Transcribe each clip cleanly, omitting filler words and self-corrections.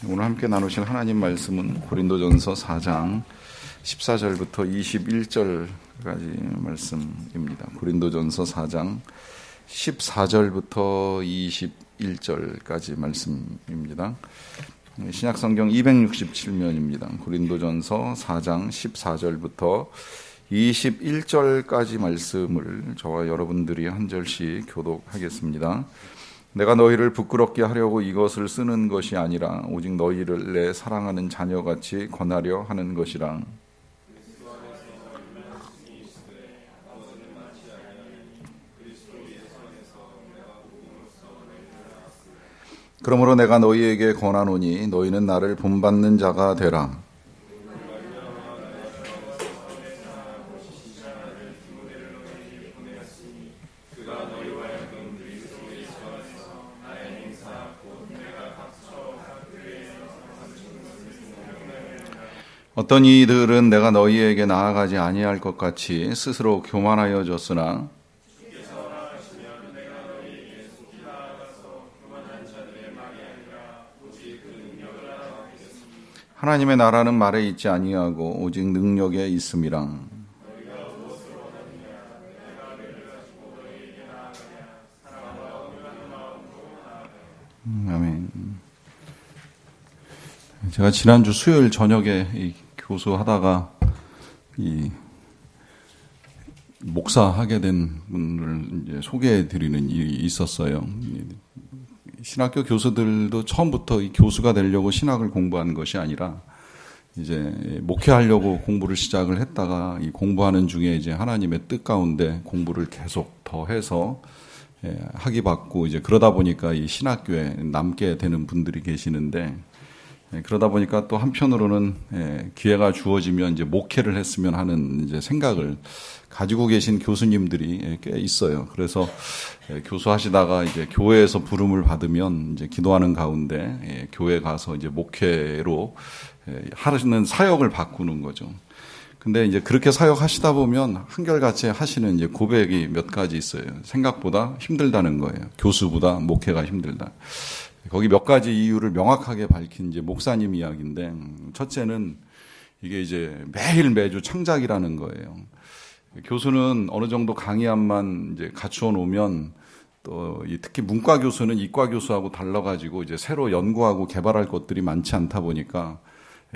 오늘 함께 나누실 하나님 말씀은 고린도전서 4장 14절부터 21절까지 말씀입니다. 고린도전서 4장 14절부터 21절까지 말씀입니다. 신약성경 267면입니다. 고린도전서 4장 14절부터 21절까지 말씀을 저와 여러분들이 한 절씩 교독하겠습니다. 내가 너희를 부끄럽게 하려고 이것을 쓰는 것이 아니라 오직 너희를 내 사랑하는 자녀같이 권하려 하는 것이라. 그러므로 내가 너희에게 권하노니 너희는 나를 본받는 자가 되라. 어떤 이들은 내가 너희에게 나아가지 아니할 것 같이 스스로 교만하여졌으나 하나님의 나라는 말에 있지 아니하고 오직 능력에 있음이라. 아멘. 제가 지난주 수요일 저녁에 교수하다가 목사하게 된 분을 이제 소개해드리는 일이 있었어요. 신학교 교수들도 처음부터 이 교수가 되려고 신학을 공부한 것이 아니라 이제 목회하려고 공부를 시작을 했다가 이 공부하는 중에 이제 하나님의 뜻 가운데 공부를 계속 더 해서 학위 받고 이제 그러다 보니까 이 신학교에 남게 되는 분들이 계시는데, 그러다 보니까 또 한편으로는 기회가 주어지면 이제 목회를 했으면 하는 이제 생각을 가지고 계신 교수님들이 꽤 있어요. 그래서 교수하시다가 이제 교회에서 부름을 받으면 이제 기도하는 가운데 교회 가서 이제 목회로 하시는 사역을 바꾸는 거죠. 근데 이제 그렇게 사역하시다 보면 한결같이 하시는 이제 고백이 몇 가지 있어요. 생각보다 힘들다는 거예요. 교수보다 목회가 힘들다. 거기 몇 가지 이유를 명확하게 밝힌 이제 목사님 이야기인데, 첫째는 이게 이제 매주 창작이라는 거예요. 교수는 어느 정도 강의안만 이제 갖추어 놓으면 또 특히 문과 교수는 이과 교수하고 달라가지고 이제 새로 연구하고 개발할 것들이 많지 않다 보니까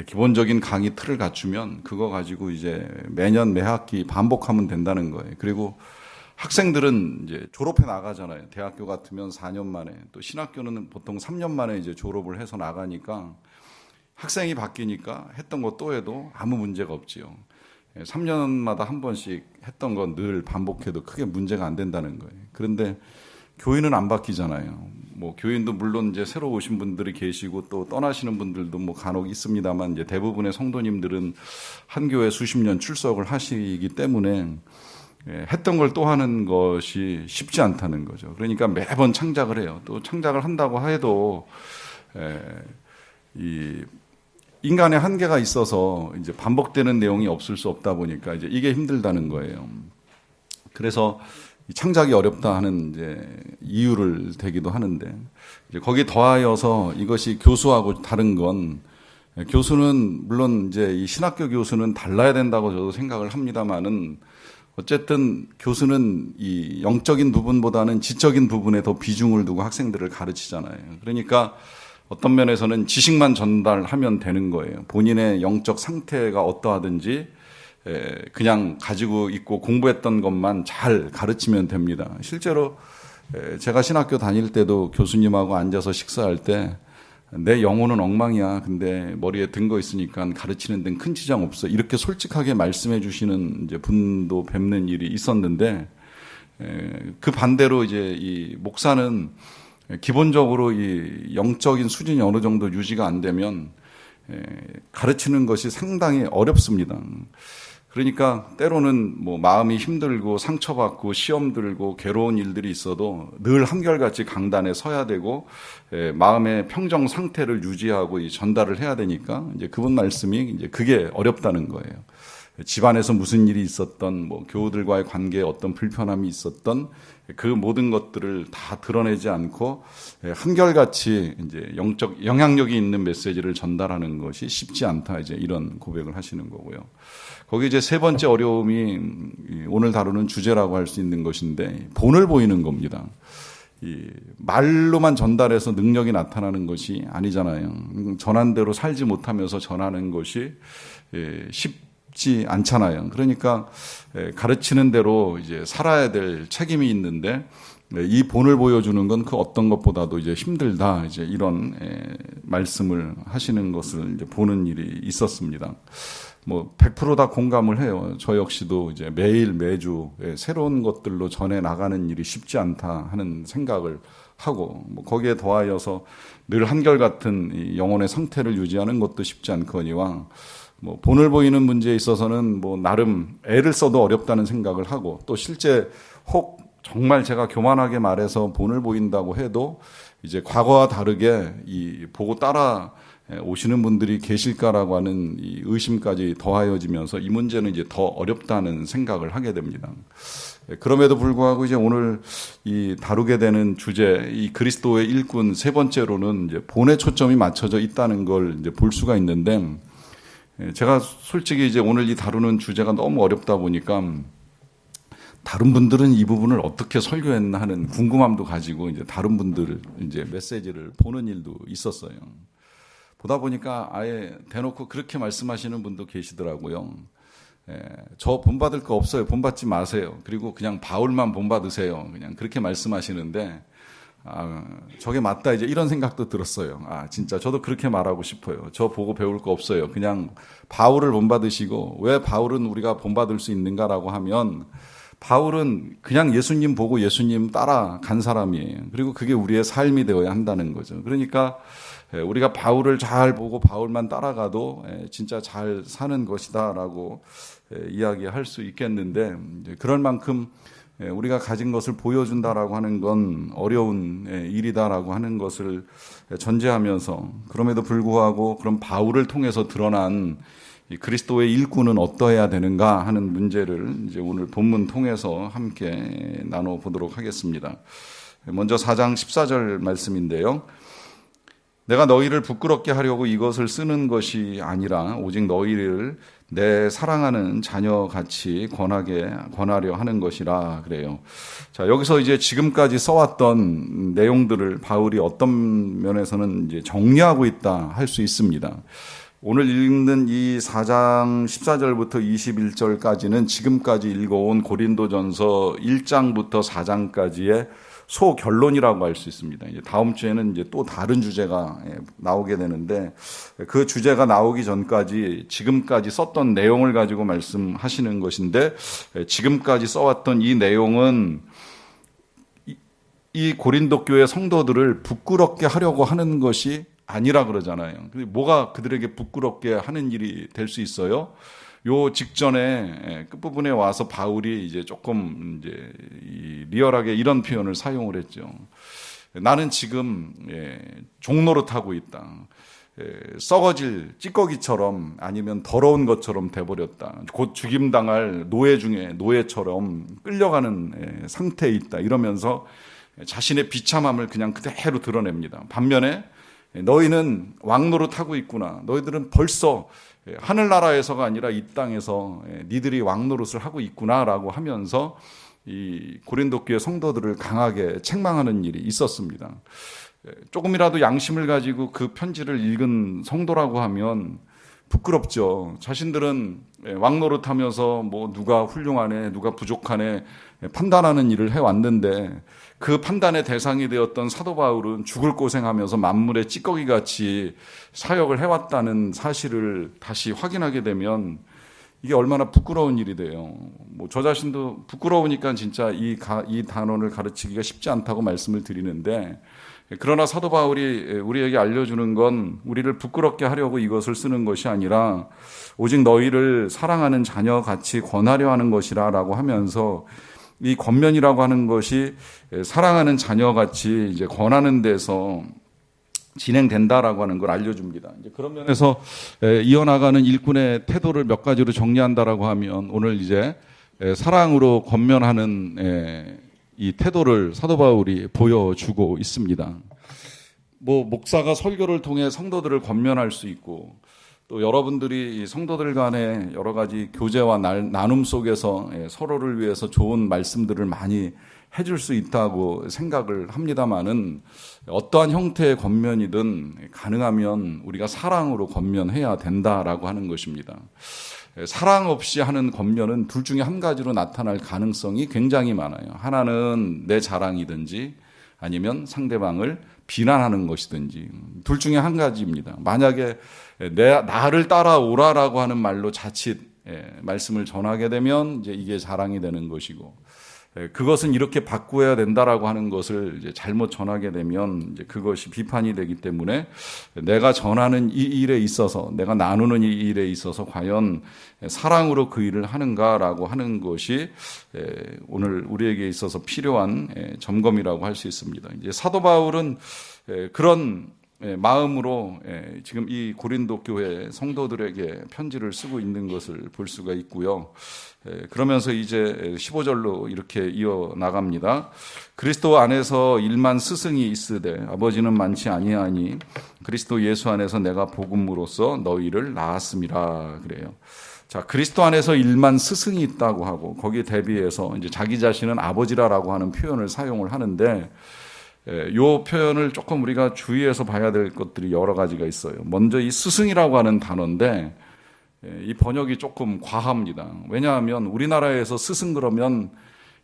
기본적인 강의 틀을 갖추면 그거 가지고 이제 매년 매 학기 반복하면 된다는 거예요. 그리고 학생들은 이제 졸업해 나가잖아요. 대학교 같으면 4년 만에, 또 신학교는 보통 3년 만에 이제 졸업을 해서 나가니까 학생이 바뀌니까 했던 거 또 해도 아무 문제가 없지요. 3년마다 한 번씩 했던 건 늘 반복해도 크게 문제가 안 된다는 거예요. 그런데 교인은 안 바뀌잖아요. 뭐 교인도 물론 이제 새로 오신 분들이 계시고 또 떠나시는 분들도 뭐 간혹 있습니다만, 이제 대부분의 성도님들은 한 교회 수십 년 출석을 하시기 때문에 했던 걸 또 하는 것이 쉽지 않다는 거죠. 그러니까 매번 창작을 해요. 또 창작을 한다고 해도 이 인간의 한계가 있어서 이제 반복되는 내용이 없을 수 없다 보니까 이제 이게 힘들다는 거예요. 그래서 창작이 어렵다 하는 이제 이유를 대기도 하는데, 이제 거기 더하여서 이것이 교수하고 다른 건, 교수는 물론 이제 이 신학교 교수는 달라야 된다고 저도 생각을 합니다만은, 어쨌든 교수는 이 영적인 부분보다는 지적인 부분에 더 비중을 두고 학생들을 가르치잖아요. 그러니까 어떤 면에서는 지식만 전달하면 되는 거예요. 본인의 영적 상태가 어떠하든지 그냥 가지고 있고 공부했던 것만 잘 가르치면 됩니다. 실제로 제가 신학교 다닐 때도 교수님하고 앉아서 식사할 때 내 영혼은 엉망이야, 근데 머리에 든 거 있으니까 가르치는 데는 큰 지장 없어, 이렇게 솔직하게 말씀해 주시는 이제 분도 뵙는 일이 있었는데, 그 반대로 이제 이 목사는 기본적으로 이 영적인 수준이 어느 정도 유지가 안 되면 가르치는 것이 상당히 어렵습니다. 그러니까 때로는 뭐 마음이 힘들고 상처받고 시험 들고 괴로운 일들이 있어도 늘 한결같이 강단에 서야 되고 마음의 평정 상태를 유지하고 이 전달을 해야 되니까 이제 그분 말씀이 이제 그게 어렵다는 거예요. 집안에서 무슨 일이 있었던, 교우들과의 관계에 어떤 불편함이 있었던 그 모든 것들을 다 드러내지 않고 한결같이 이제 영적 영향력이 있는 메시지를 전달하는 것이 쉽지 않다. 이제 이런 고백을 하시는 거고요. 거기 이제 세 번째 어려움이 오늘 다루는 주제라고 할 수 있는 것인데 본을 보이는 겁니다. 이 말로만 전달해서 능력이 나타나는 것이 아니잖아요. 전한 대로 살지 못하면서 전하는 것이 쉽지 않잖아요. 그러니까 가르치는 대로 이제 살아야 될 책임이 있는데 이 본을 보여주는 건 그 어떤 것보다도 이제 힘들다. 이제 이런 말씀을 하시는 것을 이제 보는 일이 있었습니다. 100% 다 공감을 해요. 저 역시도 이제 매일 매주 새로운 것들로 전해 나가는 일이 쉽지 않다 하는 생각을 하고, 거기에 더하여서 늘 한결같은 이 영혼의 상태를 유지하는 것도 쉽지 않거니와, 본을 보이는 문제에 있어서는 나름 애를 써도 어렵다는 생각을 하고, 또 실제 혹 정말 제가 교만하게 말해서 본을 보인다고 해도 이제 과거와 다르게 이 보고 따라 오시는 분들이 계실까라고 하는 이 의심까지 더하여지면서 이 문제는 이제 더 어렵다는 생각을 하게 됩니다. 그럼에도 불구하고 이제 오늘 이 다루게 되는 주제, 이 그리스도의 일꾼 세 번째로는 이제 본에 초점이 맞춰져 있다는 걸 이제 볼 수가 있는데, 제가 솔직히 이제 오늘 이 다루는 주제가 너무 어렵다 보니까 다른 분들은 이 부분을 어떻게 설교했나 하는 궁금함도 가지고 이제 다른 분들 이제 메시지를 보는 일도 있었어요. 보다 보니까 아예 대놓고 그렇게 말씀하시는 분도 계시더라고요. 저 본받을 거 없어요. 본받지 마세요. 그리고 그냥 바울만 본받으세요. 그냥 그렇게 말씀하시는데, 저게 맞다. 이제 이런 생각도 들었어요. 진짜 저도 그렇게 말하고 싶어요. 저 보고 배울 거 없어요. 그냥 바울을 본받으시고, 왜 바울은 우리가 본받을 수 있는가라고 하면, 바울은 그냥 예수님 보고 예수님 따라간 사람이에요. 그리고 그게 우리의 삶이 되어야 한다는 거죠. 그러니까 우리가 바울을 잘 보고 바울만 따라가도 진짜 잘 사는 것이다라고 이야기할 수 있겠는데, 그럴 만큼 우리가 가진 것을 보여준다라고 하는 건 어려운 일이다라고 하는 것을 전제하면서, 그럼에도 불구하고 그럼 바울을 통해서 드러난 이 그리스도의 일꾼은 어떠해야 되는가 하는 문제를 이제 오늘 본문 통해서 함께 나눠보도록 하겠습니다. 먼저 4장 14절 말씀인데요. 내가 너희를 부끄럽게 하려고 이것을 쓰는 것이 아니라 오직 너희를 내 사랑하는 자녀같이 권하려 하는 것이라 그래요. 자, 여기서 이제 지금까지 써왔던 내용들을 바울이 어떤 면에서는 이제 정리하고 있다 할 수 있습니다. 오늘 읽는 이 4장 14절부터 21절까지는 지금까지 읽어온 고린도전서 1장부터 4장까지의 소결론이라고 할 수 있습니다. 이제 다음 주에는 이제 또 다른 주제가 나오게 되는데, 그 주제가 나오기 전까지 지금까지 썼던 내용을 가지고 말씀하시는 것인데, 지금까지 써왔던 이 내용은 이 고린도 교회 성도들을 부끄럽게 하려고 하는 것이 아니라 그러잖아요. 뭐가 그들에게 부끄럽게 하는 일이 될 수 있어요? 요 직전에 끝부분에 와서 바울이 이제 조금 이제 리얼하게 이런 표현을 사용을 했죠. 나는 지금 종노릇하고 있다. 썩어질 찌꺼기처럼 아니면 더러운 것처럼 돼버렸다. 곧 죽임당할 노예 중에 노예처럼 끌려가는 상태에 있다. 이러면서 자신의 비참함을 그냥 그대로 드러냅니다. 반면에 너희는 왕노릇하고 있구나. 너희들은 벌써 하늘나라에서가 아니라 이 땅에서 니들이 왕노릇을 하고 있구나라고 하면서 이 고린도 교회 성도들을 강하게 책망하는 일이 있었습니다. 조금이라도 양심을 가지고 그 편지를 읽은 성도라고 하면 부끄럽죠. 자신들은 왕노릇하면서 누가 훌륭하네, 누가 부족하네 판단하는 일을 해왔는데, 그 판단의 대상이 되었던 사도 바울은 죽을 고생하면서 만물의 찌꺼기같이 사역을 해왔다는 사실을 다시 확인하게 되면 이게 얼마나 부끄러운 일이 돼요. 저 자신도 부끄러우니까 진짜 이 단원을 가르치기가 쉽지 않다고 말씀을 드리는데, 그러나 사도 바울이 우리에게 알려주는 건 우리를 부끄럽게 하려고 이것을 쓰는 것이 아니라 오직 너희를 사랑하는 자녀같이 권하려 하는 것이라라고 하면서, 이 권면이라고 하는 것이 사랑하는 자녀같이 이제 권하는 데서 진행된다라고 하는 걸 알려줍니다. 이제 그런 면에서 이어나가는 일꾼의 태도를 몇 가지로 정리한다라고 하면 오늘 이제 사랑으로 권면하는 이 태도를 사도 바울이 보여주고 있습니다. 뭐 목사가 설교를 통해 성도들을 권면할 수 있고 또 여러분들이 성도들 간의 여러 가지 교제와 나눔 속에서 서로를 위해서 좋은 말씀들을 많이 해줄 수 있다고 생각을 합니다마는 어떠한 형태의 권면이든 가능하면 우리가 사랑으로 권면해야 된다라고 하는 것입니다. 사랑 없이 하는 권면은 둘 중에 한 가지로 나타날 가능성이 굉장히 많아요. 하나는 내 자랑이든지 아니면 상대방을 비난하는 것이든지 둘 중에 한 가지입니다. 만약에 나를 따라오라라고 하는 말로 자칫 말씀을 전하게 되면 이제 이게 자랑이 되는 것이고 그것은 이렇게 바꾸어야 된다라고 하는 것을 이제 잘못 전하게 되면 이제 그것이 비판이 되기 때문에 내가 전하는 이 일에 있어서 내가 나누는 이 일에 있어서 과연 사랑으로 그 일을 하는가라고 하는 것이 오늘 우리에게 있어서 필요한 점검이라고 할 수 있습니다. 이제 사도 바울은 그런 마음으로 지금 이 고린도 교회 성도들에게 편지를 쓰고 있는 것을 볼 수가 있고요. 그러면서 이제 15절로 이렇게 이어나갑니다. 그리스도 안에서 일만 스승이 있으되 아버지는 많지 아니하니 그리스도 예수 안에서 내가 복음으로써 너희를 낳았음이라 그래요. 자, 그리스도 안에서 일만 스승이 있다고 하고 거기에 대비해서 이제 자기 자신은 아버지라고 하는 표현을 사용을 하는데 이 표현을 조금 우리가 주의해서 봐야 될 것들이 여러 가지가 있어요. 먼저 이 스승이라고 하는 단어인데 이 번역이 조금 과합니다. 왜냐하면 우리나라에서 스승 그러면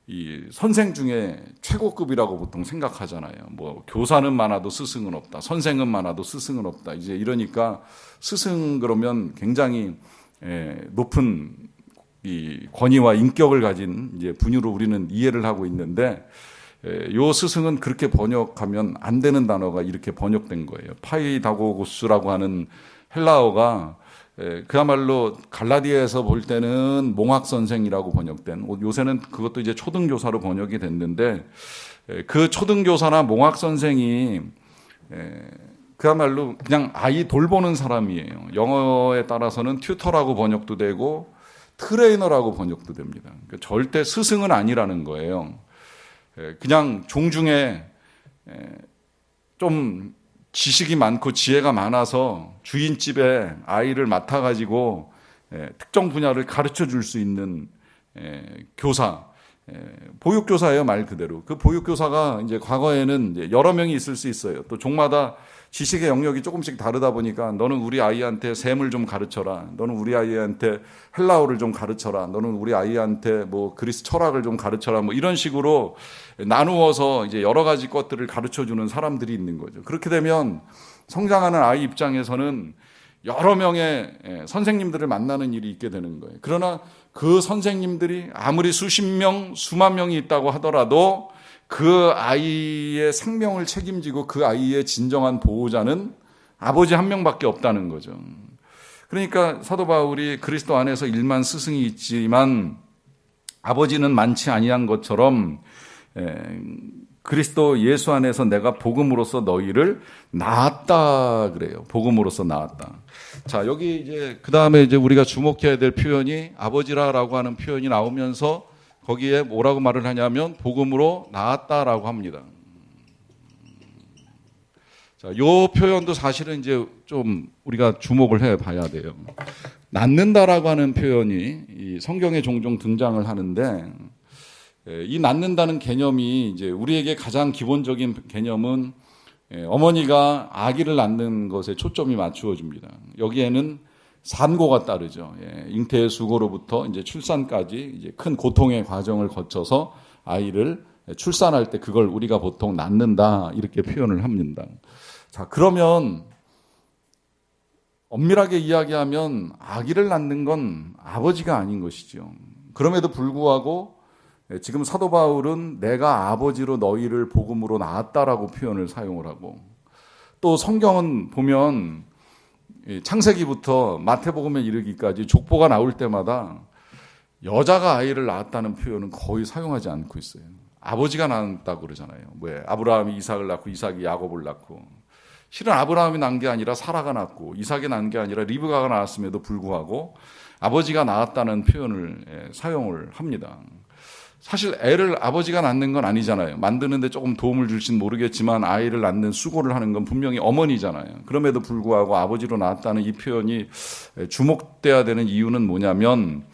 이 선생 중에 최고급이라고 보통 생각하잖아요. 뭐 교사는 많아도 스승은 없다. 선생은 많아도 스승은 없다. 이제 이러니까 스승 그러면 굉장히 높은 이 권위와 인격을 가진 이제 분유로 우리는 이해를 하고 있는데 요 스승은 그렇게 번역하면 안 되는 단어가 이렇게 번역된 거예요. 파이다고구스라고 하는 헬라어가 그야말로 갈라디아에서 볼 때는 몽학 선생이라고 번역된, 요새는 그것도 이제 초등교사로 번역이 됐는데 그 초등교사나 몽학 선생이 그야말로 그냥 아이 돌보는 사람이에요. 영어에 따라서는 튜터라고 번역도 되고 트레이너라고 번역도 됩니다. 그러니까 절대 스승은 아니라는 거예요. 그냥 종중에 좀 지식이 많고 지혜가 많아서 주인집에 아이를 맡아가지고 특정 분야를 가르쳐 줄 수 있는 교사, 보육교사예요, 말 그대로. 그 보육교사가 이제 과거에는 이제 여러 명이 있을 수 있어요. 또 종마다 지식의 영역이 조금씩 다르다 보니까 너는 우리 아이한테 셈을 좀 가르쳐라. 너는 우리 아이한테 헬라어를 좀 가르쳐라. 너는 우리 아이한테 뭐 그리스 철학을 좀 가르쳐라. 뭐 이런 식으로 나누어서 이제 여러 가지 것들을 가르쳐 주는 사람들이 있는 거죠. 그렇게 되면 성장하는 아이 입장에서는 여러 명의 선생님들을 만나는 일이 있게 되는 거예요. 그러나 그 선생님들이 아무리 수십 명, 수만 명이 있다고 하더라도 그 아이의 생명을 책임지고 그 아이의 진정한 보호자는 아버지 한 명밖에 없다는 거죠. 그러니까 사도 바울이 그리스도 안에서 일만 스승이 있지만 아버지는 많지 아니한 것처럼 그리스도 예수 안에서 내가 복음으로써 너희를 낳았다 그래요. 복음으로써 낳았다. 자, 여기 이제 그 다음에 이제 우리가 주목해야 될 표현이 아버지라라고 하는 표현이 나오면서 거기에 뭐라고 말을 하냐면 복음으로 낳았다라고 합니다. 자, 요 표현도 사실은 이제 좀 우리가 주목을 해 봐야 돼요. 낳는다라고 하는 표현이 이 성경에 종종 등장을 하는데 이 낳는다는 개념이 이제 우리에게 가장 기본적인 개념은 어머니가 아기를 낳는 것에 초점이 맞추어집니다. 여기에는 산고가 따르죠. 잉태의 수고로부터 이제 출산까지 이제 큰 고통의 과정을 거쳐서 아이를 출산할 때 그걸 우리가 보통 낳는다 이렇게 표현을 합니다. 자, 그러면 엄밀하게 이야기하면 아기를 낳는 건 아버지가 아닌 것이죠. 그럼에도 불구하고 지금 사도 바울은 내가 아버지로 너희를 복음으로 낳았다라고 표현을 사용을 하고 또 성경은 보면 창세기부터 마태복음에 이르기까지 족보가 나올 때마다 여자가 아이를 낳았다는 표현은 거의 사용하지 않고 있어요. 아버지가 낳았다고 그러잖아요. 왜? 아브라함이 이삭을 낳고 이삭이 야곱을 낳고 실은 아브라함이 낳은 게 아니라 사라가 낳고 이삭이 낳은 게 아니라 리브가가 낳았음에도 불구하고 아버지가 낳았다는 표현을 사용을 합니다. 사실 애를 아버지가 낳는 건 아니잖아요. 만드는데 조금 도움을 줄지는 모르겠지만 아이를 낳는 수고를 하는 건 분명히 어머니잖아요. 그럼에도 불구하고 아버지로 낳았다는 이 표현이 주목돼야 되는 이유는 뭐냐면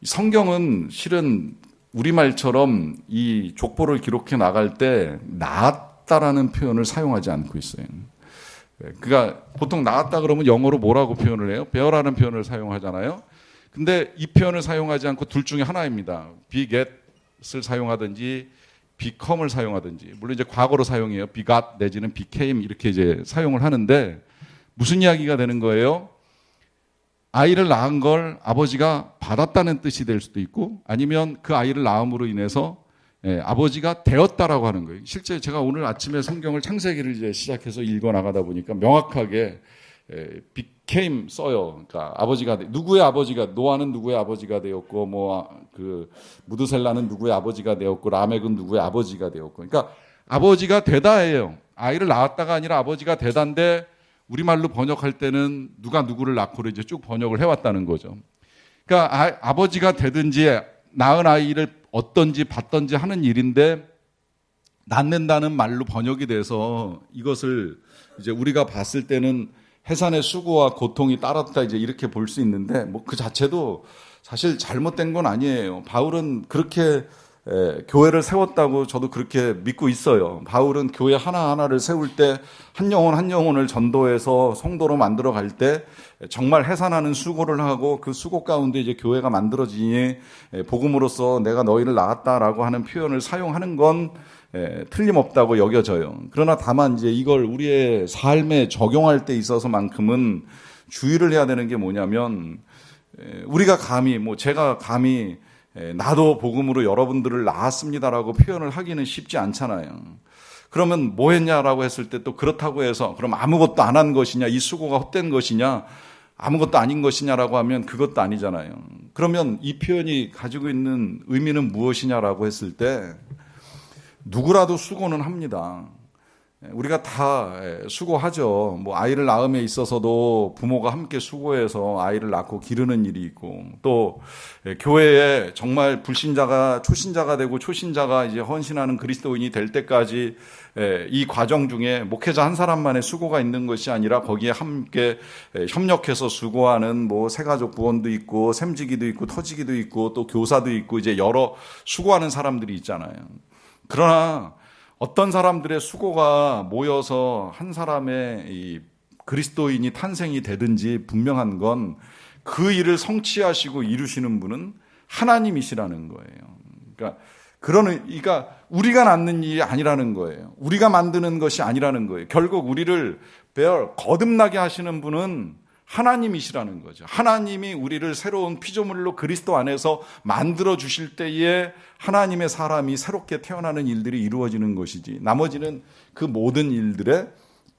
성경은 실은 우리말처럼 이 족보를 기록해 나갈 때 낳았다라는 표현을 사용하지 않고 있어요. 그러니까 보통 낳았다 그러면 영어로 뭐라고 표현을 해요? bear라는 표현을 사용하잖아요. 근데 이 표현을 사용하지 않고 둘 중에 하나입니다. beget을 사용하든지 become을 사용하든지, 물론 이제 과거로 사용해요. begot 내지는 became 이렇게 이제 사용을 하는데 무슨 이야기가 되는 거예요? 아이를 낳은 걸 아버지가 받았다는 뜻이 될 수도 있고 아니면 그 아이를 낳음으로 인해서 아버지가 되었다라고 하는 거예요. 실제 제가 오늘 아침에 성경을 창세기를 이제 시작해서 읽어 나가다 보니까 명확하게 became 써요. 그러니까 아버지가 누구의 아버지가, 노아는 누구의 아버지가 되었고 그 무드셀라는 누구의 아버지가 되었고 라멕은 누구의 아버지가 되었고, 그러니까 아버지가 되다예요. 아이를 낳았다가 아니라 아버지가 되다인데 우리말로 번역할 때는 누가 누구를 낳고를 이제 쭉 번역을 해왔다는 거죠. 그러니까 아버지가 되든지 낳은 아이를 얻든지 받든지 하는 일인데 낳는다는 말로 번역이 돼서 이것을 이제 우리가 봤을 때는 해산의 수고와 고통이 따랐다 이제 이렇게 볼 수 있는데 그 자체도 사실 잘못된 건 아니에요. 바울은 그렇게 교회를 세웠다고 저도 그렇게 믿고 있어요. 바울은 교회 하나하나를 세울 때 한 영혼 한 영혼을 전도해서 성도로 만들어 갈 때 정말 해산하는 수고를 하고 그 수고 가운데 이제 교회가 만들어지니 복음으로써 내가 너희를 낳았다라고 하는 표현을 사용하는 건 틀림없다고 여겨져요. 그러나 다만 이제 이걸 우리의 삶에 적용할 때 있어서만큼은 주의를 해야 되는 게 뭐냐면 우리가 감히 제가 감히 나도 복음으로 여러분들을 낳았습니다라고 표현을 하기는 쉽지 않잖아요. 그러면 뭐 했냐라고 했을 때 또 그렇다고 해서 그럼 아무것도 안 한 것이냐, 이 수고가 헛된 것이냐, 아무것도 아닌 것이냐라고 하면 그것도 아니잖아요. 그러면 이 표현이 가지고 있는 의미는 무엇이냐라고 했을 때 누구라도 수고는 합니다. 우리가 다 수고하죠. 아이를 낳음에 있어서도 부모가 함께 수고해서 아이를 낳고 기르는 일이 있고, 또 교회에 정말 불신자가 초신자가 되고 초신자가 이제 헌신하는 그리스도인이 될 때까지 이 과정 중에 목회자 한 사람만의 수고가 있는 것이 아니라 거기에 함께 협력해서 수고하는 새가족 부원도 있고 샘지기도 있고 터지기도 있고 또 교사도 있고 이제 여러 수고하는 사람들이 있잖아요. 그러나 어떤 사람들의 수고가 모여서 한 사람의 이 그리스도인이 탄생이 되든지 분명한 건 그 일을 성취하시고 이루시는 분은 하나님이시라는 거예요. 그러니까 우리가 낳는 일이 아니라는 거예요. 우리가 만드는 것이 아니라는 거예요. 결국 우리를 거듭나게 하시는 분은 하나님이시라는 거죠. 하나님이 우리를 새로운 피조물로 그리스도 안에서 만들어 주실 때에 하나님의 사람이 새롭게 태어나는 일들이 이루어지는 것이지, 나머지는 그 모든 일들에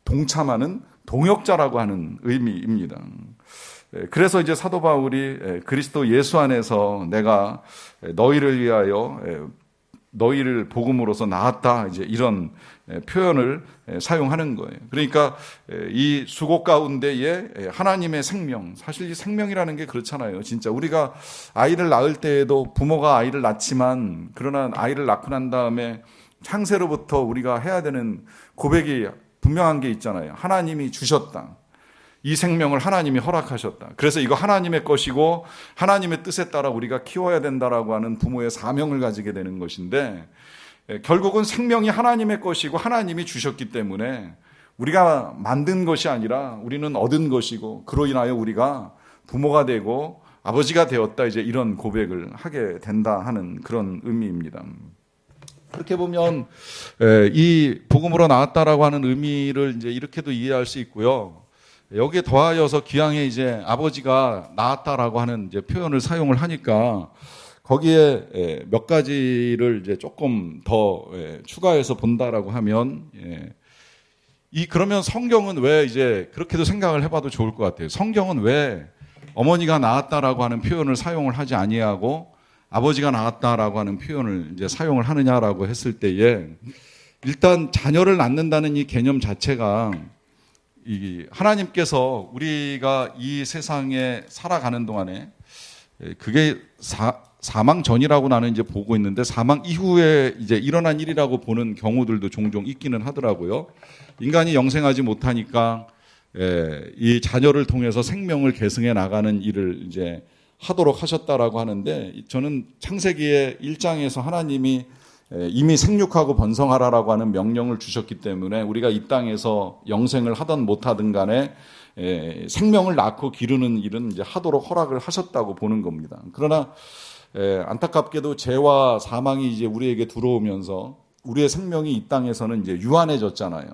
동참하는 동역자라고 하는 의미입니다. 그래서 이제 사도 바울이 그리스도 예수 안에서 내가 너희를 위하여 너희를 복음으로서 낳았다, 이제 이런 표현을 사용하는 거예요. 그러니까 이 수고 가운데에 하나님의 생명, 사실 이 생명이라는 게 그렇잖아요. 진짜 우리가 아이를 낳을 때에도 부모가 아이를 낳지만, 그러나 아이를 낳고 난 다음에 창세로부터 우리가 해야 되는 고백이 분명한 게 있잖아요. 하나님이 주셨다. 이 생명을 하나님이 허락하셨다. 그래서 이거 하나님의 것이고 하나님의 뜻에 따라 우리가 키워야 된다라고 하는 부모의 사명을 가지게 되는 것인데, 결국은 생명이 하나님의 것이고 하나님이 주셨기 때문에 우리가 만든 것이 아니라 우리는 얻은 것이고, 그로 인하여 우리가 부모가 되고 아버지가 되었다, 이제 이런 고백을 하게 된다 하는 그런 의미입니다. 그렇게 보면 이 복음으로 나왔다라고 하는 의미를 이제 이렇게도 이해할 수 있고요. 여기에 더하여서 기왕에 이제 아버지가 낳았다라고 하는 이제 표현을 사용을 하니까 거기에 몇 가지를 이제 조금 더 추가해서 본다라고 하면, 그러면 성경은 왜 이제 그렇게도 생각을 해봐도 좋을 것 같아요. 성경은 왜 어머니가 낳았다라고 하는 표현을 사용을 하지 아니하고 아버지가 낳았다라고 하는 표현을 이제 사용을 하느냐라고 했을 때에, 일단 자녀를 낳는다는 이 개념 자체가 하나님께서 우리가 이 세상에 살아가는 동안에 그게 사망 전이라고 나는 이제 보고 있는데 사망 이후에 이제 일어난 일이라고 보는 경우들도 종종 있기는 하더라고요. 인간이 영생하지 못하니까 이 자녀를 통해서 생명을 계승해 나가는 일을 이제 하도록 하셨다라고 하는데, 저는 창세기의 1장에서 하나님이 이미 생육하고 번성하라라고 하는 명령을 주셨기 때문에 우리가 이 땅에서 영생을 하든 못하든 간에 생명을 낳고 기르는 일은 이제 하도록 허락을 하셨다고 보는 겁니다. 그러나 안타깝게도 죄와 사망이 이제 우리에게 들어오면서 우리의 생명이 이 땅에서는 이제 유한해졌잖아요.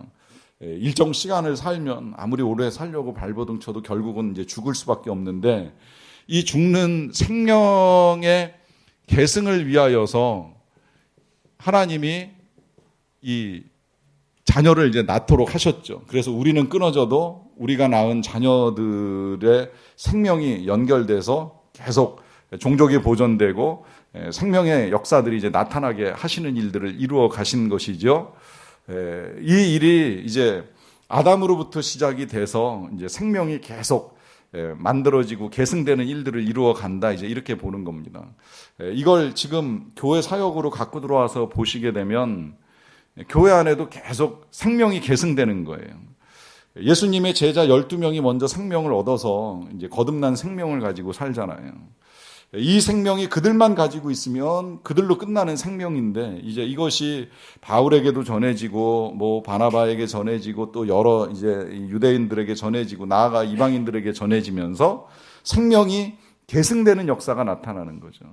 일정 시간을 살면 아무리 오래 살려고 발버둥 쳐도 결국은 이제 죽을 수밖에 없는데, 이 죽는 생명의 계승을 위하여서 하나님이 이 자녀를 이제 낳도록 하셨죠. 그래서 우리는 끊어져도 우리가 낳은 자녀들의 생명이 연결돼서 계속 종족이 보존되고 생명의 역사들이 이제 나타나게 하시는 일들을 이루어 가신 것이죠. 이 일이 이제 아담으로부터 시작이 돼서 이제 생명이 계속 만들어지고 계승되는 일들을 이루어 간다, 이제 이렇게 보는 겁니다. 이걸 지금 교회 사역으로 갖고 들어와서 보시게 되면 교회 안에도 계속 생명이 계승되는 거예요. 예수님의 제자 12명이 먼저 생명을 얻어서 이제 거듭난 생명을 가지고 살잖아요. 이 생명이 그들만 가지고 있으면 그들로 끝나는 생명인데, 이제 이것이 바울에게도 전해지고 뭐 바나바에게 전해지고 또 여러 이제 유대인들에게 전해지고 나아가 이방인들에게 전해지면서 생명이 계승되는 역사가 나타나는 거죠.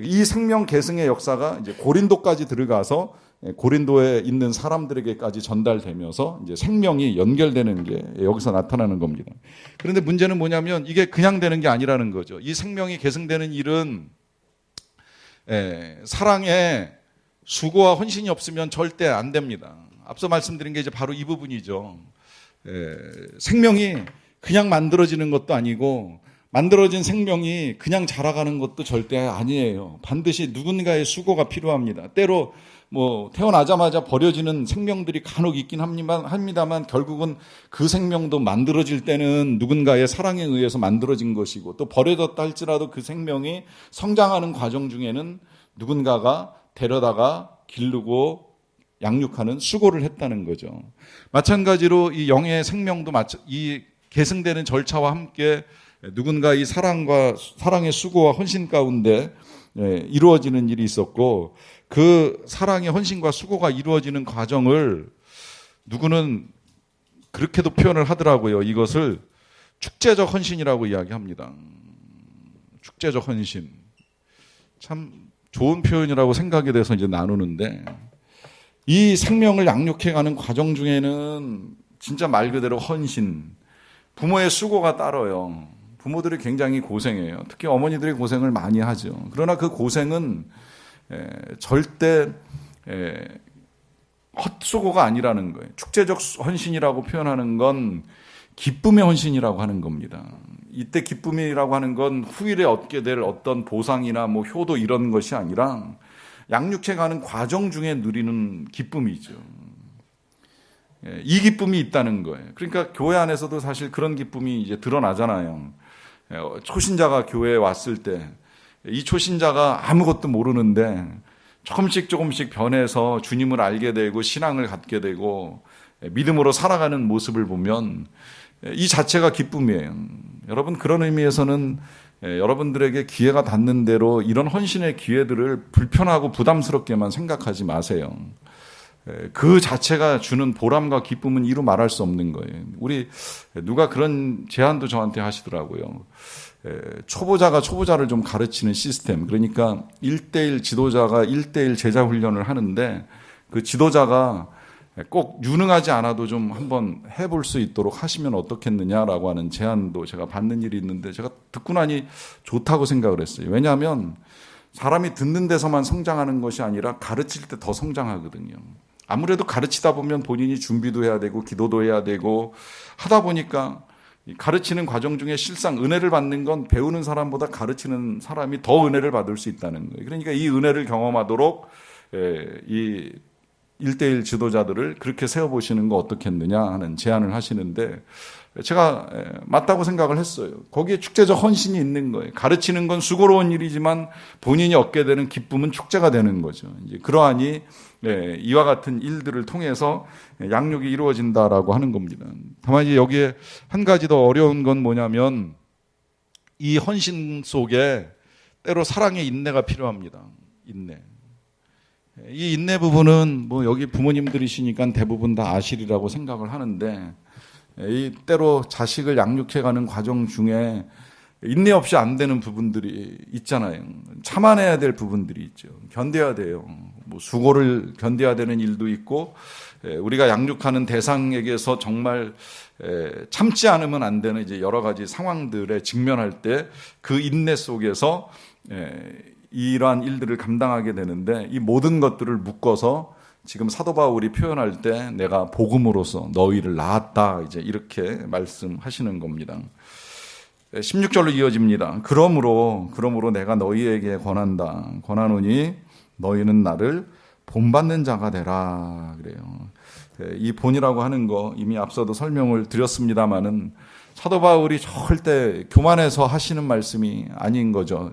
이 생명 계승의 역사가 이제 고린도까지 들어가서 고린도에 있는 사람들에게까지 전달되면서 이제 생명이 연결되는 게 여기서 나타나는 겁니다. 그런데 문제는 뭐냐면 이게 그냥 되는 게 아니라는 거죠. 이 생명이 계승되는 일은 사랑에 수고와 헌신이 없으면 절대 안 됩니다. 앞서 말씀드린 게 이제 바로 이 부분이죠. 생명이 그냥 만들어지는 것도 아니고 만들어진 생명이 그냥 자라가는 것도 절대 아니에요. 반드시 누군가의 수고가 필요합니다. 때로 뭐 태어나자마자 버려지는 생명들이 간혹 있긴 합니다만 결국은 그 생명도 만들어질 때는 누군가의 사랑에 의해서 만들어진 것이고, 또 버려졌다 할지라도 그 생명이 성장하는 과정 중에는 누군가가 데려다가 기르고 양육하는 수고를 했다는 거죠. 마찬가지로 이 영의 생명도 이 계승되는 절차와 함께 누군가 이 사랑의 수고와 헌신 가운데 이루어지는 일이 있었고, 그 사랑의 헌신과 수고가 이루어지는 과정을 누구는 그렇게도 표현을 하더라고요. 이것을 축제적 헌신이라고 이야기합니다. 축제적 헌신. 참 좋은 표현이라고 생각이 돼서 이제 나누는데, 이 생명을 양육해가는 과정 중에는 진짜 말 그대로 헌신, 부모의 수고가 따라요. 부모들이 굉장히 고생해요. 특히 어머니들이 고생을 많이 하죠. 그러나 그 고생은 절대 헛수고가 아니라는 거예요. 축제적 헌신이라고 표현하는 건 기쁨의 헌신이라고 하는 겁니다. 이때 기쁨이라고 하는 건 후일에 얻게 될 어떤 보상이나 뭐 효도 이런 것이 아니라 양육해가는 과정 중에 누리는 기쁨이죠. 이 기쁨이 있다는 거예요. 그러니까 교회 안에서도 사실 그런 기쁨이 이제 드러나잖아요. 초신자가 교회에 왔을 때 이 초신자가 아무것도 모르는데 조금씩 변해서 주님을 알게 되고 신앙을 갖게 되고 믿음으로 살아가는 모습을 보면 이 자체가 기쁨이에요. 여러분, 그런 의미에서는 여러분들에게 기회가 닿는 대로 이런 헌신의 기회들을 불편하고 부담스럽게만 생각하지 마세요. 그 자체가 주는 보람과 기쁨은 이루 말할 수 없는 거예요. 우리 누가 그런 제안도 저한테 하시더라고요. 초보자가 초보자를 좀 가르치는 시스템, 그러니까 1:1 지도자가 1:1 제자 훈련을 하는데 그 지도자가 꼭 유능하지 않아도 좀 한번 해볼 수 있도록 하시면 어떻겠느냐라고 하는 제안도 제가 받는 일이 있는데, 제가 듣고 나니 좋다고 생각을 했어요. 왜냐하면 사람이 듣는 데서만 성장하는 것이 아니라 가르칠 때 더 성장하거든요. 아무래도 가르치다 보면 본인이 준비도 해야 되고 기도도 해야 되고 하다 보니까 가르치는 과정 중에 실상 은혜를 받는 건 배우는 사람보다 가르치는 사람이 더 은혜를 받을 수 있다는 거예요. 그러니까 이 은혜를 경험하도록 이 1대1 지도자들을 그렇게 세워보시는 거 어떻겠느냐 하는 제안을 하시는데 제가 맞다고 생각을 했어요. 거기에 축제적 헌신이 있는 거예요. 가르치는 건 수고로운 일이지만 본인이 얻게 되는 기쁨은 축제가 되는 거죠. 이제 그러하니 이와 같은 일들을 통해서 양육이 이루어진다라고 하는 겁니다. 다만 이제 여기에 한 가지 더 어려운 건 뭐냐면 이 헌신 속에 때로 사랑의 인내가 필요합니다. 인내. 이 인내 부분은 뭐 여기 부모님들이시니까 대부분 다 아시리라고 생각을 하는데 이 때로 자식을 양육해가는 과정 중에 인내 없이 안 되는 부분들이 있잖아요. 참아내야 될 부분들이 있죠. 견뎌야 돼요. 뭐 수고를 견뎌야 되는 일도 있고 우리가 양육하는 대상에게서 정말 참지 않으면 안 되는 이제 여러 가지 상황들에 직면할 때 그 인내 속에서 이러한 일들을 감당하게 되는데 이 모든 것들을 묶어서 지금 사도 바울이 표현할 때 내가 복음으로써 너희를 낳았다 이제 이렇게 말씀하시는 겁니다. 16절로 이어집니다. 그러므로 내가 너희에게 권하노니 너희는 나를 본받는 자가 되라 그래요. 이 본이라고 하는 거 이미 앞서도 설명을 드렸습니다마는 사도 바울이 절대 교만해서 하시는 말씀이 아닌 거죠.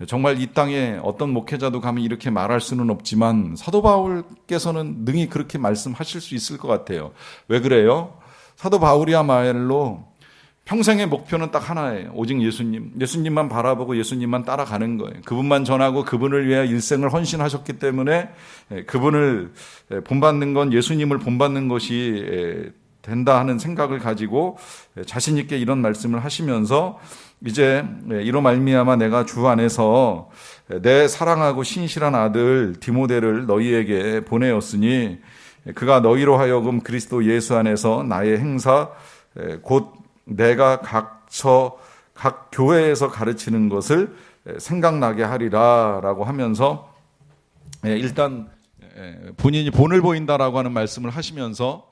정말 이 땅에 어떤 목회자도 가면 이렇게 말할 수는 없지만 사도 바울께서는 능히 그렇게 말씀하실 수 있을 것 같아요. 왜 그래요? 사도 바울이야말로 평생의 목표는 딱 하나예요. 오직 예수님만 바라보고 예수님만 따라가는 거예요. 그분만 전하고 그분을 위해 일생을 헌신하셨기 때문에 그분을 본받는 건 예수님을 본받는 것이 된다 하는 생각을 가지고 자신 있게 이런 말씀을 하시면서 이제 이로 말미암아 내가 주 안에서 내 사랑하고 신실한 아들 디모데를 너희에게 보내었으니 그가 너희로 하여금 그리스도 예수 안에서 나의 행사 곧 내가 각 교회에서 가르치는 것을 생각나게 하리라라고 하면서 일단 본인이 본을 보인다라고 하는 말씀을 하시면서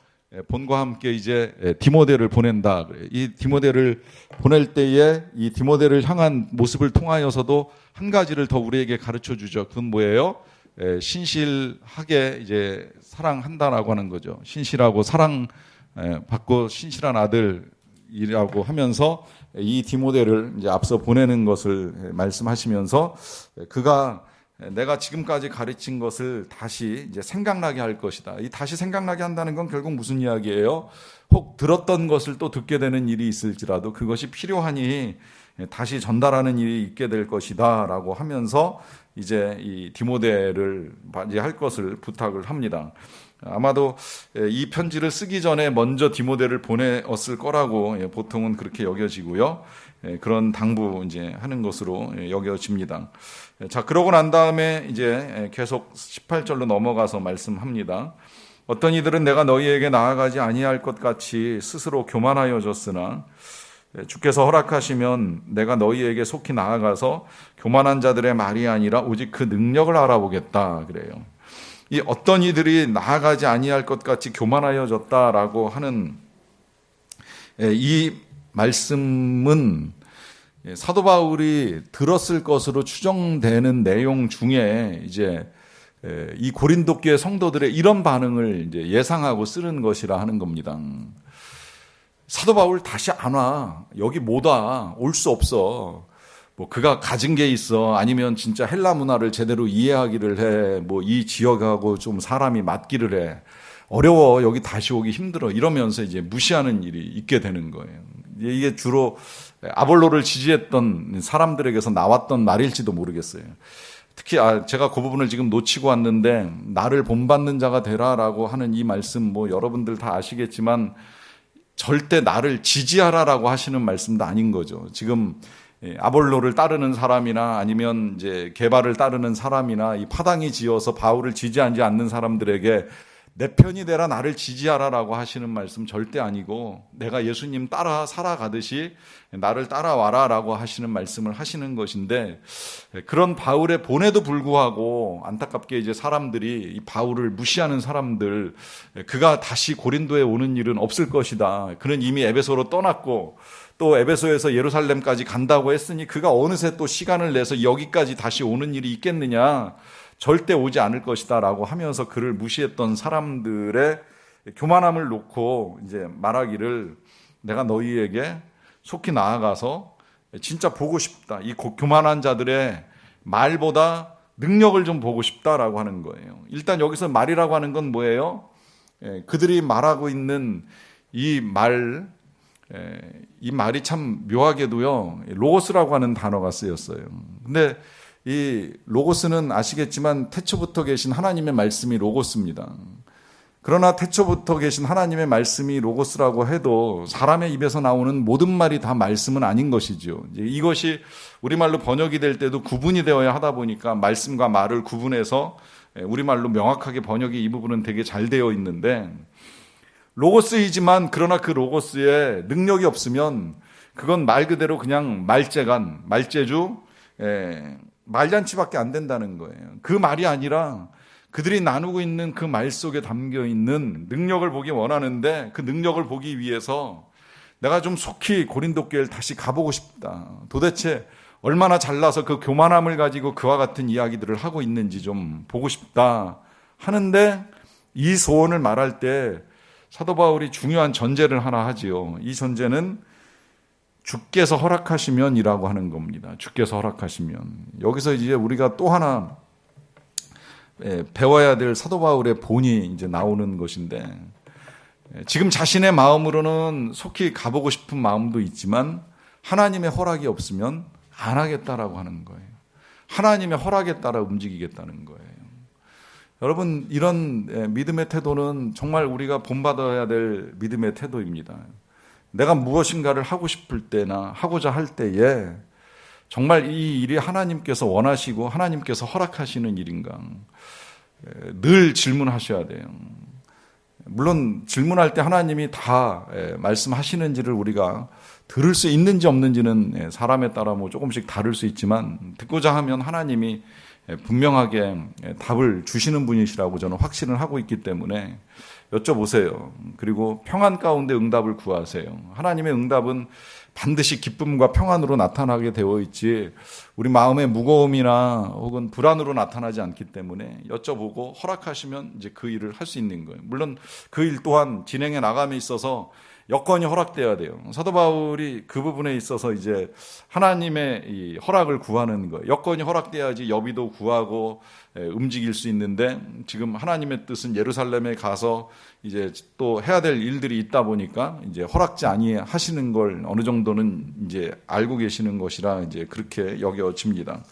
본과 함께 이제 디모데를 보낸다. 이 디모데를 보낼 때에 이 디모데를 향한 모습을 통하여서도 한 가지를 더 우리에게 가르쳐 주죠. 그건 뭐예요? 신실하게 이제 사랑한다라고 하는 거죠. 신실하고 사랑 받고 신실한 아들이라고 하면서 이 디모데를 이제 앞서 보내는 것을 말씀하시면서 그가 내가 지금까지 가르친 것을 다시 이제 생각나게 할 것이다. 이 다시 생각나게 한다는 건 결국 무슨 이야기예요? 혹 들었던 것을 또 듣게 되는 일이 있을지라도 그것이 필요하니 다시 전달하는 일이 있게 될 것이다라고 하면서 이제 이 디모데를 맞이할 것을 부탁을 합니다. 아마도 이 편지를 쓰기 전에 먼저 디모데를 보내었을 거라고 보통은 그렇게 여겨지고요. 그런 당부 이제 하는 것으로 여겨집니다. 자, 그러고 난 다음에 이제 계속 18절로 넘어가서 말씀합니다. 어떤 이들은 내가 너희에게 나아가지 아니할 것 같이 스스로 교만하여졌으나 주께서 허락하시면 내가 너희에게 속히 나아가서 교만한 자들의 말이 아니라 오직 그 능력을 알아보겠다 그래요. 이 어떤 이들이 나아가지 아니할 것 같이 교만하여졌다라고 하는 이 말씀은 사도 바울이 들었을 것으로 추정되는 내용 중에 이제 이 고린도 교회 성도들의 이런 반응을 이제 예상하고 쓰는 것이라 하는 겁니다. 사도 바울 다시 안 와. 여기 못 와. 올 수 없어. 뭐 그가 가진 게 있어. 아니면 진짜 헬라 문화를 제대로 이해하기를 해. 뭐 이 지역하고 좀 사람이 맞기를 해. 어려워. 여기 다시 오기 힘들어. 이러면서 이제 무시하는 일이 있게 되는 거예요. 이게 주로 아볼로를 지지했던 사람들에게서 나왔던 말일지도 모르겠어요. 특히 제가 그 부분을 지금 놓치고 왔는데 나를 본받는 자가 되라라고 하는 이 말씀 뭐 여러분들 다 아시겠지만 절대 나를 지지하라라고 하시는 말씀도 아닌 거죠. 지금 아볼로를 따르는 사람이나 아니면 이제 게바를 따르는 사람이나 이 파당이 지어서 바울을 지지하지 않는 사람들에게 내 편이 되라 나를 지지하라라고 하시는 말씀 절대 아니고 내가 예수님 따라 살아가듯이 나를 따라와라라고 하시는 말씀을 하시는 것인데 그런 바울의 본에도 불구하고 안타깝게 이제 사람들이 이 바울을 무시하는 사람들 그가 다시 고린도에 오는 일은 없을 것이다. 그는 이미 에베소로 떠났고 또 에베소에서 예루살렘까지 간다고 했으니 그가 어느새 또 시간을 내서 여기까지 다시 오는 일이 있겠느냐. 절대 오지 않을 것이다 라고 하면서 그를 무시했던 사람들의 교만함을 놓고 이제 말하기를 내가 너희에게 속히 나아가서 진짜 보고 싶다. 이 교만한 자들의 말보다 능력을 좀 보고 싶다라고 하는 거예요. 일단 여기서 말이라고 하는 건 뭐예요? 그들이 말하고 있는 이 말이 참 묘하게도요, 로고스라고 하는 단어가 쓰였어요. 근데 이 로고스는 아시겠지만 태초부터 계신 하나님의 말씀이 로고스입니다. 그러나 태초부터 계신 하나님의 말씀이 로고스라고 해도 사람의 입에서 나오는 모든 말이 다 말씀은 아닌 것이죠. 이것이 우리말로 번역이 될 때도 구분이 되어야 하다 보니까 말씀과 말을 구분해서 우리말로 명확하게 번역이 이 부분은 되게 잘 되어 있는데, 로고스이지만 그러나 그 로고스에 능력이 없으면 그건 말 그대로 그냥 말재주, 말잔치밖에 안 된다는 거예요. 그 말이 아니라 그들이 나누고 있는 그 말 속에 담겨 있는 능력을 보기 원하는데, 그 능력을 보기 위해서 내가 좀 속히 고린도 교회를 다시 가보고 싶다. 도대체 얼마나 잘나서 그 교만함을 가지고 그와 같은 이야기들을 하고 있는지 좀 보고 싶다 하는데, 이 소원을 말할 때 사도 바울이 중요한 전제를 하나 하지요. 이 전제는 주께서 허락하시면이라고 하는 겁니다. 주께서 허락하시면. 여기서 이제 우리가 또 하나 배워야 될 사도 바울의 본이 이제 나오는 것인데, 지금 자신의 마음으로는 속히 가보고 싶은 마음도 있지만 하나님의 허락이 없으면 안 하겠다라고 하는 거예요. 하나님의 허락에 따라 움직이겠다는 거예요. 여러분, 이런 믿음의 태도는 정말 우리가 본받아야 될 믿음의 태도입니다. 내가 무엇인가를 하고 싶을 때나 하고자 할 때에 정말 이 일이 하나님께서 원하시고 하나님께서 허락하시는 일인가, 늘 질문하셔야 돼요. 물론 질문할 때 하나님이 다 말씀하시는지를 우리가 들을 수 있는지 없는지는 사람에 따라 뭐 조금씩 다를 수 있지만, 듣고자 하면 하나님이 분명하게 답을 주시는 분이시라고 저는 확신을 하고 있기 때문에 여쭤보세요. 그리고 평안 가운데 응답을 구하세요. 하나님의 응답은 반드시 기쁨과 평안으로 나타나게 되어 있지 우리 마음의 무거움이나 혹은 불안으로 나타나지 않기 때문에 여쭤보고 허락하시면 이제 그 일을 할 수 있는 거예요. 물론 그 일 또한 진행해 나감에 있어서 여건이 허락돼야 돼요. 사도 바울이 그 부분에 있어서 이제 하나님의 이 허락을 구하는 거예요. 여건이 허락돼야지 여비도 구하고 움직일 수 있는데, 지금 하나님의 뜻은 예루살렘에 가서 이제 또 해야 될 일들이 있다 보니까 이제 허락지 아니하시는 걸 어느 정도는 이제 알고 계시는 것이라 이제 그렇게 여겨집니다.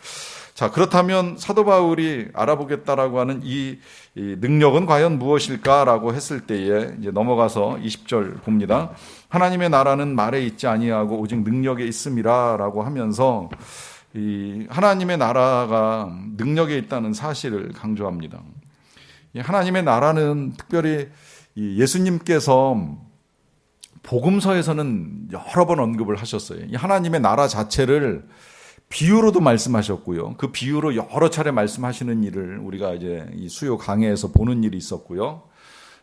자, 그렇다면 사도 바울이 알아보겠다라고 하는 이 능력은 과연 무엇일까라고 했을 때에 이제 넘어가서 20절 봅니다. 하나님의 나라는 말에 있지 아니하고 오직 능력에 있음이라라고 하면서 이 하나님의 나라가 능력에 있다는 사실을 강조합니다. 하나님의 나라는 특별히 예수님께서 복음서에서는 여러 번 언급을 하셨어요. 이 하나님의 나라 자체를 비유로도 말씀하셨고요. 그 비유로 여러 차례 말씀하시는 일을 우리가 이제 이 수요 강해에서 보는 일이 있었고요.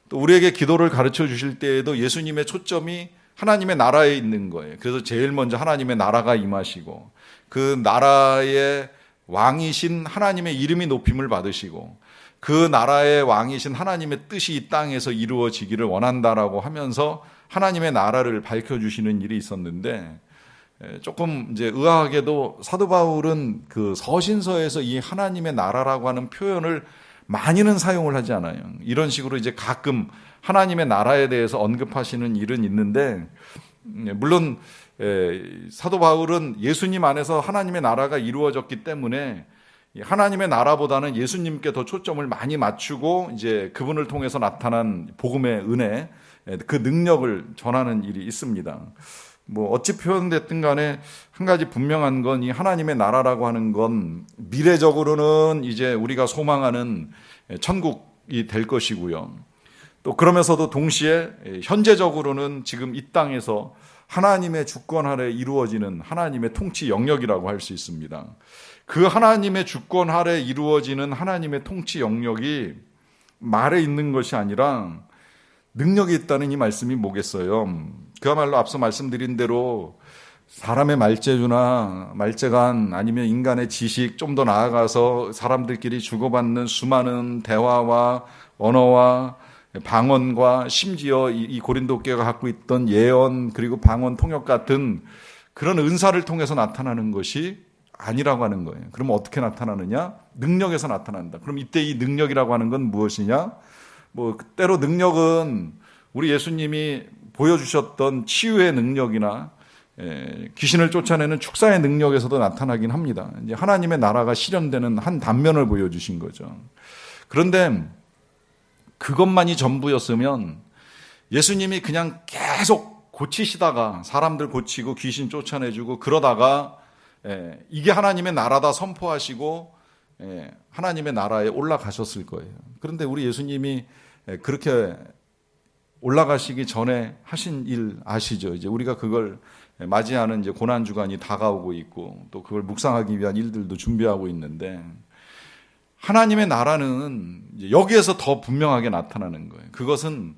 또 우리에게 기도를 가르쳐 주실 때에도 예수님의 초점이 하나님의 나라에 있는 거예요. 그래서 제일 먼저 하나님의 나라가 임하시고 그 나라의 왕이신 하나님의 이름이 높임을 받으시고 그 나라의 왕이신 하나님의 뜻이 이 땅에서 이루어지기를 원한다라고 하면서 하나님의 나라를 밝혀주시는 일이 있었는데, 조금 이제 의아하게도 사도 바울은 그 서신서에서 이 하나님의 나라라고 하는 표현을 많이는 사용을 하지 않아요. 이런 식으로 이제 가끔 하나님의 나라에 대해서 언급하시는 일은 있는데, 물론 사도 바울은 예수님 안에서 하나님의 나라가 이루어졌기 때문에 하나님의 나라보다는 예수님께 더 초점을 많이 맞추고 이제 그분을 통해서 나타난 복음의 은혜, 그 능력을 전하는 일이 있습니다. 뭐 어찌 표현됐든 간에 한 가지 분명한 건 이 하나님의 나라라고 하는 건 미래적으로는 이제 우리가 소망하는 천국이 될 것이고요. 또 그러면서도 동시에 현재적으로는 지금 이 땅에서 하나님의 주권 아래 이루어지는 하나님의 통치 영역이라고 할 수 있습니다. 그 하나님의 주권 아래 이루어지는 하나님의 통치 영역이 말에 있는 것이 아니라 능력이 있다는 이 말씀이 뭐겠어요? 그야말로 앞서 말씀드린 대로 사람의 말재주나 말재간 아니면 인간의 지식 좀 더 나아가서 사람들끼리 주고받는 수많은 대화와 언어와 방언과 심지어 이 고린도 교회가 갖고 있던 예언 그리고 방언 통역 같은 그런 은사를 통해서 나타나는 것이 아니라고 하는 거예요. 그럼 어떻게 나타나느냐? 능력에서 나타난다. 그럼 이때 이 능력이라고 하는 건 무엇이냐? 때로 능력은 우리 예수님이 보여주셨던 치유의 능력이나 귀신을 쫓아내는 축사의 능력에서도 나타나긴 합니다. 이제 하나님의 나라가 실현되는 한 단면을 보여주신 거죠. 그런데 그것만이 전부였으면 예수님이 그냥 계속 고치시다가 사람들 고치고 귀신 쫓아내주고 그러다가 이게 하나님의 나라다 선포하시고 하나님의 나라에 올라가셨을 거예요. 그런데 우리 예수님이 그렇게 올라가시기 전에 하신 일 아시죠? 이제 우리가 그걸 맞이하는 이제 고난 주간이 다가오고 있고 또 그걸 묵상하기 위한 일들도 준비하고 있는데 하나님의 나라는 이제 여기에서 더 분명하게 나타나는 거예요. 그것은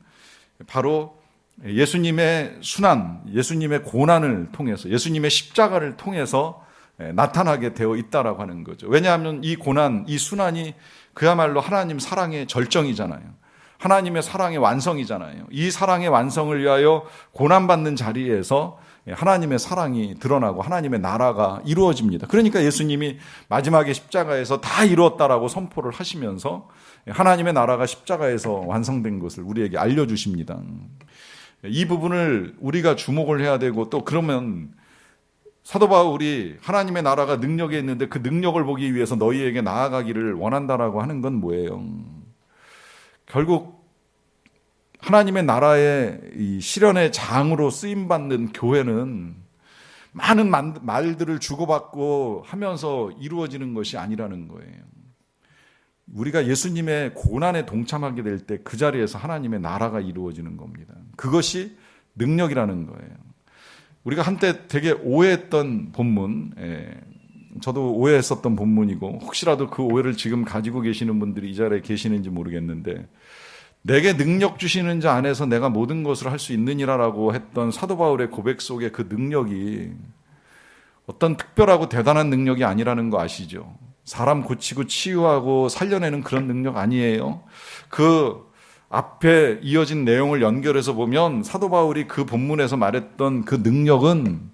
바로 예수님의 순환, 예수님의 고난을 통해서 예수님의 십자가를 통해서 나타나게 되어 있다라고 하는 거죠. 왜냐하면 이 고난, 이 순환이 그야말로 하나님 사랑의 절정이잖아요. 하나님의 사랑의 완성이잖아요. 이 사랑의 완성을 위하여 고난받는 자리에서 하나님의 사랑이 드러나고 하나님의 나라가 이루어집니다. 그러니까 예수님이 마지막에 십자가에서 다 이루었다라고 선포를 하시면서 하나님의 나라가 십자가에서 완성된 것을 우리에게 알려주십니다. 이 부분을 우리가 주목을 해야 되고 또 그러면 사도 바울이 하나님의 나라가 능력에 있는데 그 능력을 보기 위해서 너희에게 나아가기를 원한다라고 하는 건 뭐예요? 결국 하나님의 나라의 이 실현의 장으로 쓰임받는 교회는 많은 말들을 주고받고 하면서 이루어지는 것이 아니라는 거예요. 우리가 예수님의 고난에 동참하게 될 때 그 자리에서 하나님의 나라가 이루어지는 겁니다. 그것이 능력이라는 거예요. 우리가 한때 되게 오해했던 본문, 저도 오해했었던 본문이고 혹시라도 그 오해를 지금 가지고 계시는 분들이 이 자리에 계시는지 모르겠는데 내게 능력 주시는 자 안에서 내가 모든 것을 할 수 있느니라라고 했던 사도 바울의 고백 속에 그 능력이 어떤 특별하고 대단한 능력이 아니라는 거 아시죠? 사람 고치고 치유하고 살려내는 그런 능력 아니에요. 그 앞에 이어진 내용을 연결해서 보면 사도 바울이 그 본문에서 말했던 그 능력은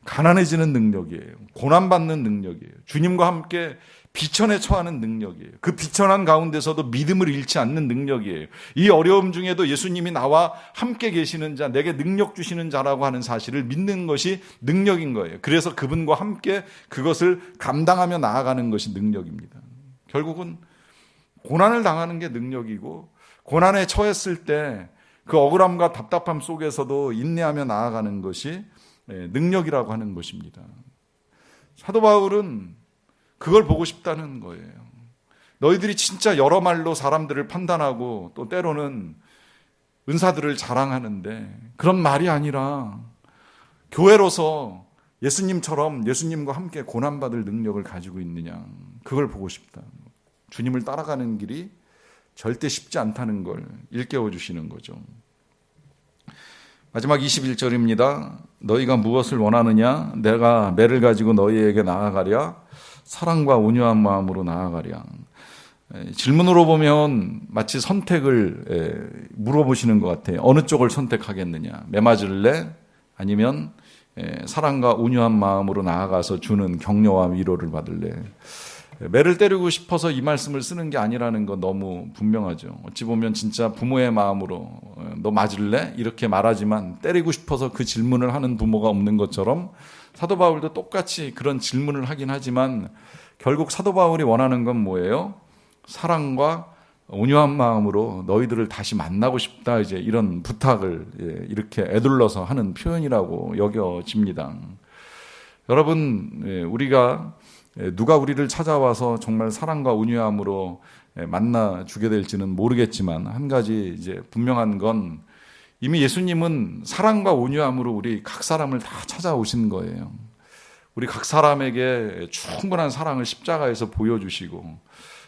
가난해지는 능력이에요. 고난받는 능력이에요. 주님과 함께 비천에 처하는 능력이에요. 그 비천한 가운데서도 믿음을 잃지 않는 능력이에요. 이 어려움 중에도 예수님이 나와 함께 계시는 자, 내게 능력 주시는 자라고 하는 사실을 믿는 것이 능력인 거예요. 그래서 그분과 함께 그것을 감당하며 나아가는 것이 능력입니다. 결국은 고난을 당하는 게 능력이고 고난에 처했을 때 그 억울함과 답답함 속에서도 인내하며 나아가는 것이 능력이라고 하는 것입니다. 사도 바울은 그걸 보고 싶다는 거예요. 너희들이 진짜 여러 말로 사람들을 판단하고 또 때로는 은사들을 자랑하는데 그런 말이 아니라 교회로서 예수님처럼 예수님과 함께 고난받을 능력을 가지고 있느냐, 그걸 보고 싶다. 주님을 따라가는 길이 절대 쉽지 않다는 걸 일깨워 주시는 거죠. 마지막 21절입니다. 너희가 무엇을 원하느냐? 내가 매를 가지고 너희에게 나아가랴. 사랑과 온유한 마음으로 나아가랴. 질문으로 보면 마치 선택을 물어보시는 것 같아요. 어느 쪽을 선택하겠느냐? 매 맞을래? 아니면 사랑과 온유한 마음으로 나아가서 주는 격려와 위로를 받을래? 매를 때리고 싶어서 이 말씀을 쓰는 게 아니라는 건 너무 분명하죠. 어찌 보면 진짜 부모의 마음으로 너 맞을래? 이렇게 말하지만 때리고 싶어서 그 질문을 하는 부모가 없는 것처럼 사도 바울도 똑같이 그런 질문을 하긴 하지만 결국 사도 바울이 원하는 건 뭐예요? 사랑과 온유한 마음으로 너희들을 다시 만나고 싶다, 이제 이런 부탁을 이렇게 애둘러서 하는 표현이라고 여겨집니다. 여러분, 우리가 누가 우리를 찾아와서 정말 사랑과 온유함으로 만나주게 될지는 모르겠지만 한 가지 이제 분명한 건 이미 예수님은 사랑과 온유함으로 우리 각 사람을 다 찾아오신 거예요. 우리 각 사람에게 충분한 사랑을 십자가에서 보여주시고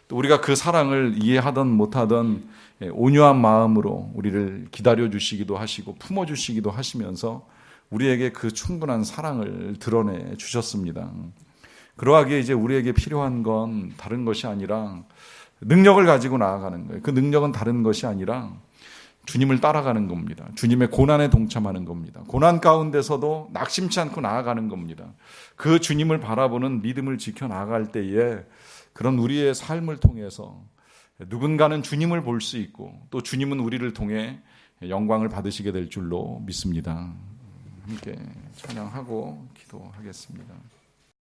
또 우리가 그 사랑을 이해하든 못하든 온유한 마음으로 우리를 기다려주시기도 하시고 품어주시기도 하시면서 우리에게 그 충분한 사랑을 드러내 주셨습니다. 그러하기에 이제 우리에게 필요한 건 다른 것이 아니라 능력을 가지고 나아가는 거예요. 그 능력은 다른 것이 아니라 주님을 따라가는 겁니다. 주님의 고난에 동참하는 겁니다. 고난 가운데서도 낙심치 않고 나아가는 겁니다. 그 주님을 바라보는 믿음을 지켜 나아갈 때에 그런 우리의 삶을 통해서 누군가는 주님을 볼 수 있고 또 주님은 우리를 통해 영광을 받으시게 될 줄로 믿습니다. 함께 찬양하고 기도하겠습니다.